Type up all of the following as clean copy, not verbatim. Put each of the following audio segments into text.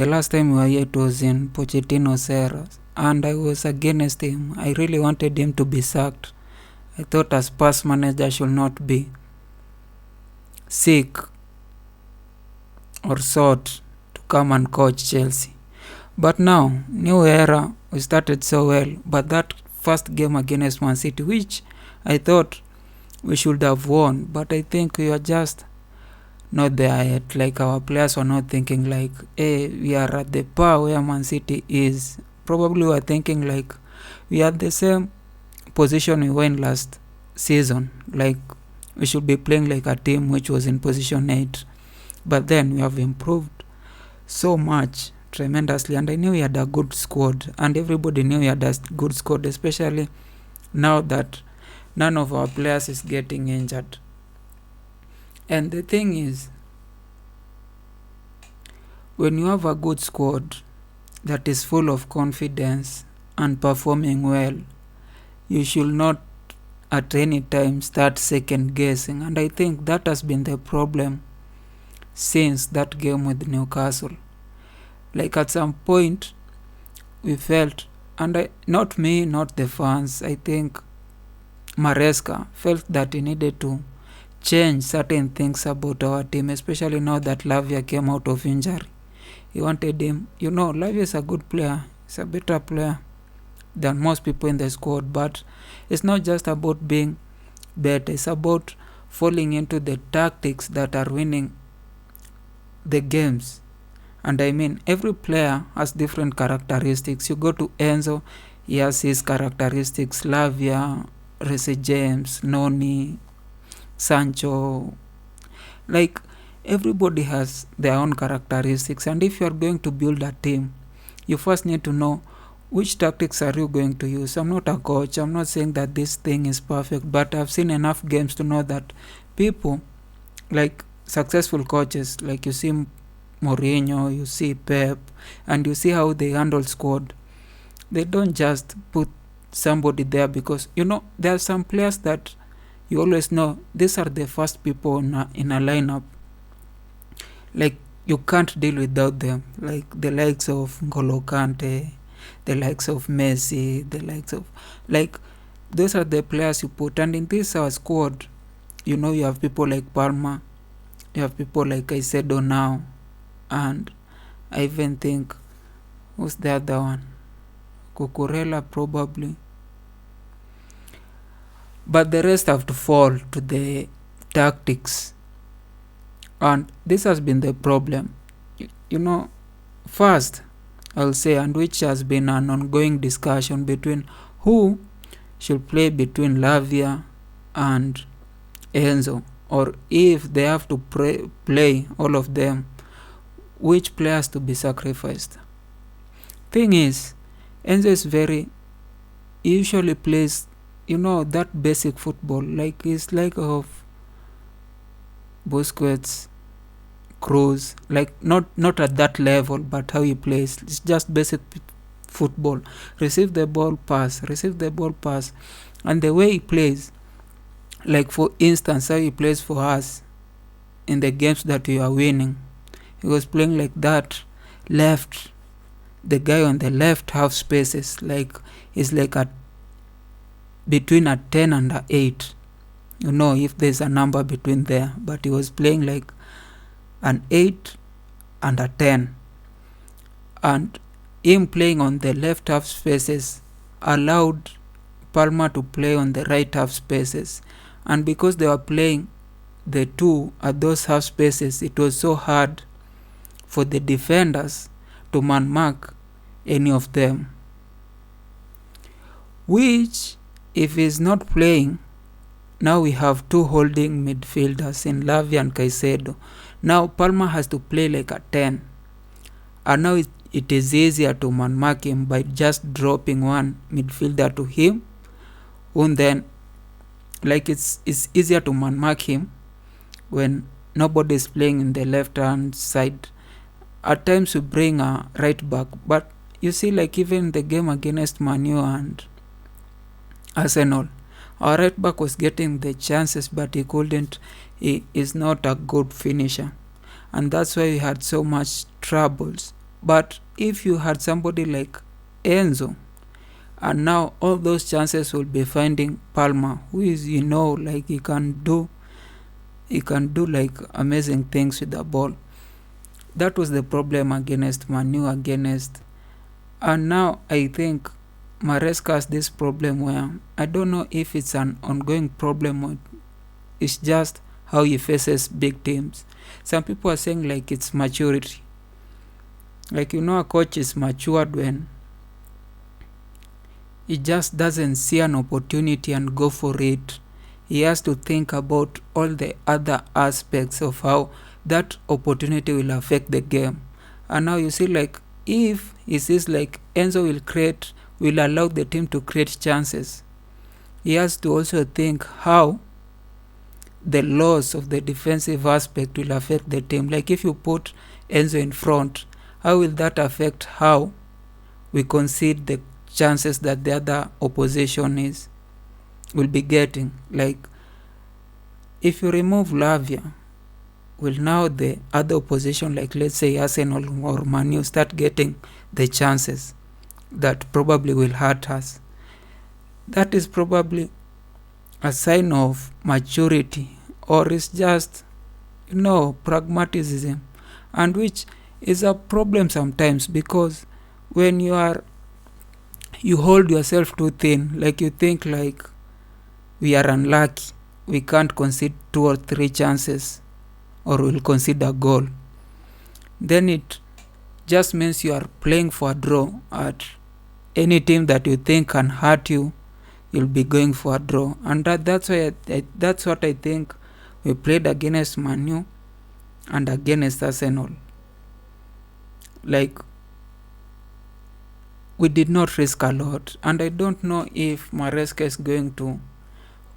The last time we were here it was in Pochettino's era, and I was against him. I really wanted him to be sacked. I thought a Spurs manager should not be sick or sought to come and coach Chelsea. But now, new era, we started so well, but that first game against Man City, which I thought we should have won, but I think we are just not there yet. Like, our players were not thinking like, hey, we are at the par where Man City is. Probably we were thinking like we are at the same position we were in last season. Like, we should be playing like a team which was in position 8. But then we have improved so much, tremendously, and I knew we had a good squad, and everybody knew we had a good squad, especially now that none of our players is getting injured. And the thing is, when you have a good squad that is full of confidence and performing well, you should not at any time start second guessing. And I think that has been the problem since that game with Newcastle. Like, at some point we felt, and not me, not the fans, I think Maresca felt that he needed to change certain things about our team, especially now that Lavia came out of injury. He wanted him, Lavia is a good player, he's a better player than most people in the squad, but it's not just about being better, it's about falling into the tactics that are winning the games. And I mean, every player has different characteristics. You go to Enzo, he has his characteristics. Lavia, Reece James, Noni, Sancho. Like, everybody has their own characteristics. And if you are going to build a team, you first need to know which tactics are you going to use. I'm not a coach. I'm not saying that this thing is perfect, but I've seen enough games to know that people, like successful coaches, like you see Mourinho, you see Pep, and you see how they handle squad. They don't just put somebody there because, there are some players that you always know these are the first people in a lineup. Like, you can't deal without them. Like the likes of N'Golo Kante, the likes of Messi, the likes of, like, those are the players you put. And in this our squad, you have people like Palma, you have people like Caicedo now, and I even think, who's the other one? Cucurella probably. But the rest have to fall to the tactics. And this has been the problem. First, I'll say, and which has been an ongoing discussion between who should play between Lavia and Enzo, or if they have to play all of them, which players to be sacrificed. Thing is, Enzo is he usually plays, that basic football, like it's like of Busquets, Cruz, like not at that level, but how he plays, it's just basic football. Receive the ball, pass, and the way he plays, like for instance, how he plays for us in the games that we are winning, he was playing like that left, the guy on the left half spaces, like is like between a 10 and a 8, if there's a number between there, but he was playing like an 8 and a 10, and him playing on the left half spaces allowed Palma to play on the right half spaces, and because they were playing the two at those half spaces, it was so hard for the defenders to man-mark any of them, which, if he's not playing, now we have two holding midfielders in Lavia and Caicedo. Now Palma has to play like a 10, and now it is easier to man-mark him by just dropping one midfielder to him, and then, like, it's easier to man-mark him when nobody is playing in the left-hand side. At times we bring a right back, but you see, like even the game against Man U and Arsenal, our right back was getting the chances, but he couldn't. He is not a good finisher, and that's why we had so much troubles But if you had somebody like Enzo, and now all those chances will be finding Palmer, who is, like he can do like amazing things with the ball. That was the problem against Manu against. And now I think Maresca has this problem where I don't know if it's an ongoing problem or it's just how he faces big teams. Some people are saying like it's maturity. Like, a coach is matured when he just doesn't see an opportunity and go for it. He has to think about all the other aspects of how that opportunity will affect the game. And now you see, like, if he sees like Enzo will allow the team to create chances, he has to also think how the loss of the defensive aspect will affect the team. Like, if you put Enzo in front, how will that affect how we concede the chances that the other opposition will be getting? Like, if you remove Lavia, will now the other opposition, like let's say Arsenal or Man U, start getting the chances that probably will hurt us? That is probably a sign of maturity, or it's just pragmatism, and which is a problem sometimes, because when you hold yourself too thin, like you think like we are unlucky, we can't concede 2 or 3 chances or will concede a goal, then it just means you are playing for a draw. At any team that you think can hurt you, you'll be going for a draw. And that's why that's what I think we played against Man U and against Arsenal. Like, we did not risk a lot, and I don't know if Maresca is going to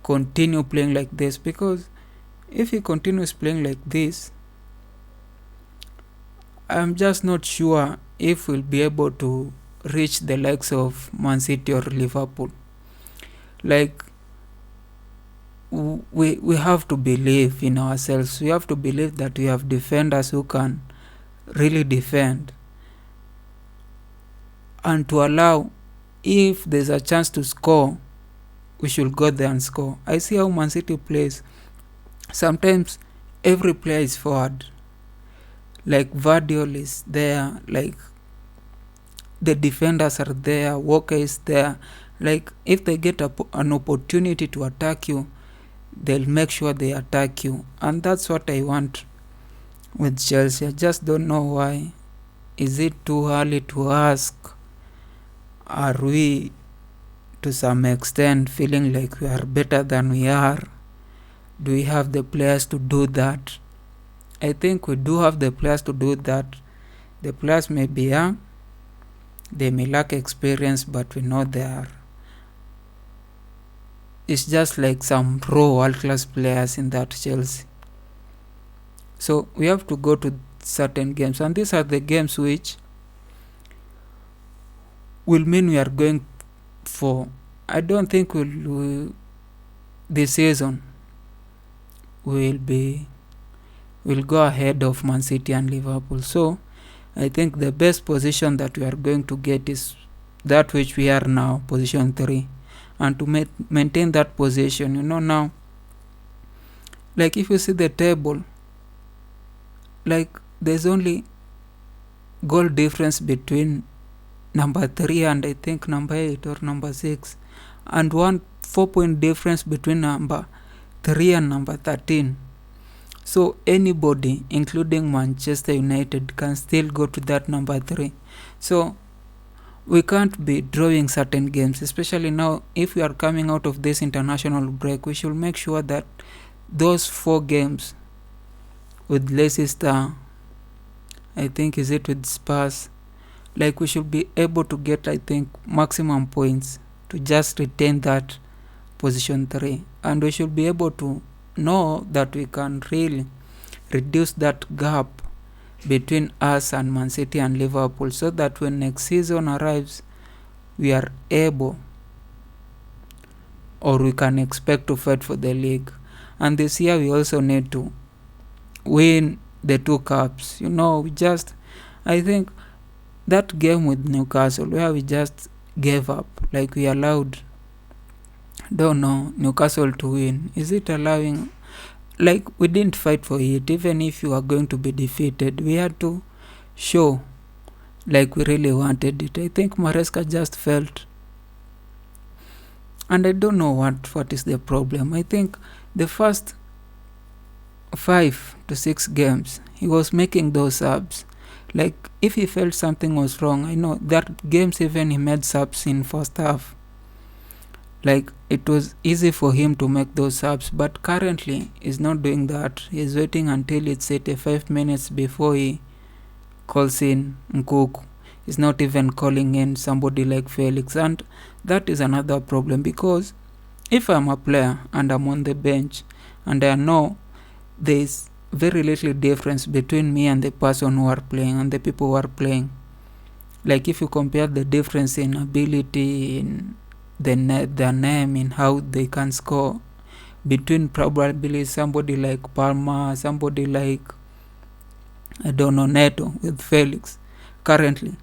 continue playing like this, because if he continues playing like this, I'm just not sure if we'll be able to reach the likes of Man City or Liverpool. Like, we have to believe in ourselves. We have to believe that we have defenders who can really defend, and to allow, if there's a chance to score, we should go there and score. I see how Man City plays. Sometimes every player is forward. Like, Vardiol is there, like the defenders are there, Walker is there. Like, if they get an opportunity to attack you, they'll make sure they attack you. And that's what I want with Chelsea. I just don't know why. Is it too early to ask? Are we to some extent feeling like we are better than we are? Do we have the players to do that? I think we do have the players to do that. The players may be young, they may lack experience, but we know they are. It's just like some raw world-class players in that Chelsea. So we have to go to certain games, and these are the games which will mean we are going for. I don't think this season will go ahead of Man City and Liverpool. So I think the best position that we are going to get is that which we are now, position 3. And to maintain that position, now, like, if you see the table, like, there's only goal difference between number 3 and I think number 8 or number 6, and 4-point difference between number 3 and number 13. So anybody, including Manchester United, can still go to that number 3. So we can't be drawing certain games, especially now. If we are coming out of this international break, we should make sure that those 4 games with Leicester, I think, is it with Spurs, like, we should be able to get, I think, maximum points to just retain that position 3. And we should be able to know that we can really reduce that gap between us and Man City and Liverpool, so that when next season arrives, we are able, or we can expect to fight for the league. And this year we also need to win the 2 cups. I think that game with Newcastle where we just gave up, like we allowed, don't know, Newcastle to win. Is it allowing? Like, we didn't fight for it. Even if you are going to be defeated, we had to show like we really wanted it. I think Maresca just felt, and I don't know what is the problem. I think the first 5 to 6 games he was making those subs. Like, if he felt something was wrong, I know that games even he made subs in first half. Like, it was easy for him to make those subs, but currently he's not doing that. He's waiting until it's 85 minutes before he calls in Nkuku. He's not even calling in somebody like Felix, and that is another problem, because if I'm a player and I'm on the bench and I know there's very little difference between me and the person who are playing and the people who are playing, like if you compare the difference in ability, in their name, in how they can score, between probably somebody like Palma, somebody like, I don't know, Neto with Felix, currently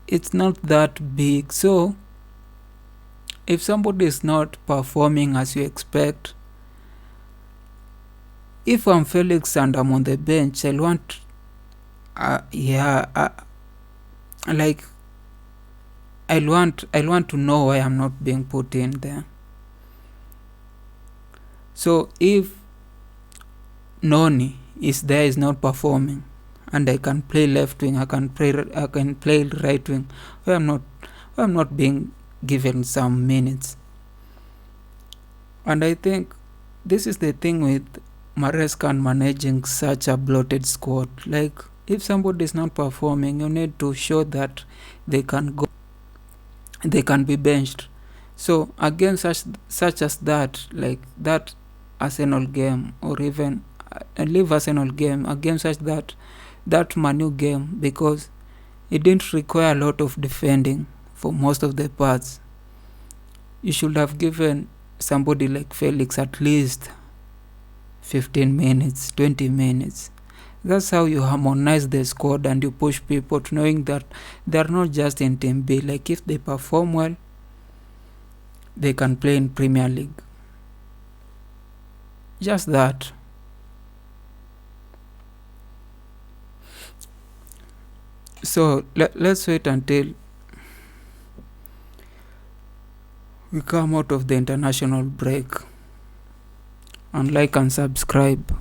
it's not that big. So if somebody is not performing as you expect, if I'm Felix and I'm on the bench, I'll want like I'll want to know why I'm not being put in there. So if Noni is not performing, and I can play left wing, I can play right wing, why I'm not being given some minutes. And I think this is the thing with Maresca and managing such a bloated squad. Like, if somebody is not performing, you need to show that they can be benched. So again, such as that, like that Arsenal game, or even leave Arsenal game, again such that Manu game, because it didn't require a lot of defending for most of the parts. You should have given somebody like Felix at least 15 minutes, 20 minutes. That's how you harmonize the squad and you push people to knowing that they're not just in Team B. Like, if they perform well, they can play in Premier League. Just that. So let's wait until we come out of the international break, and like and subscribe.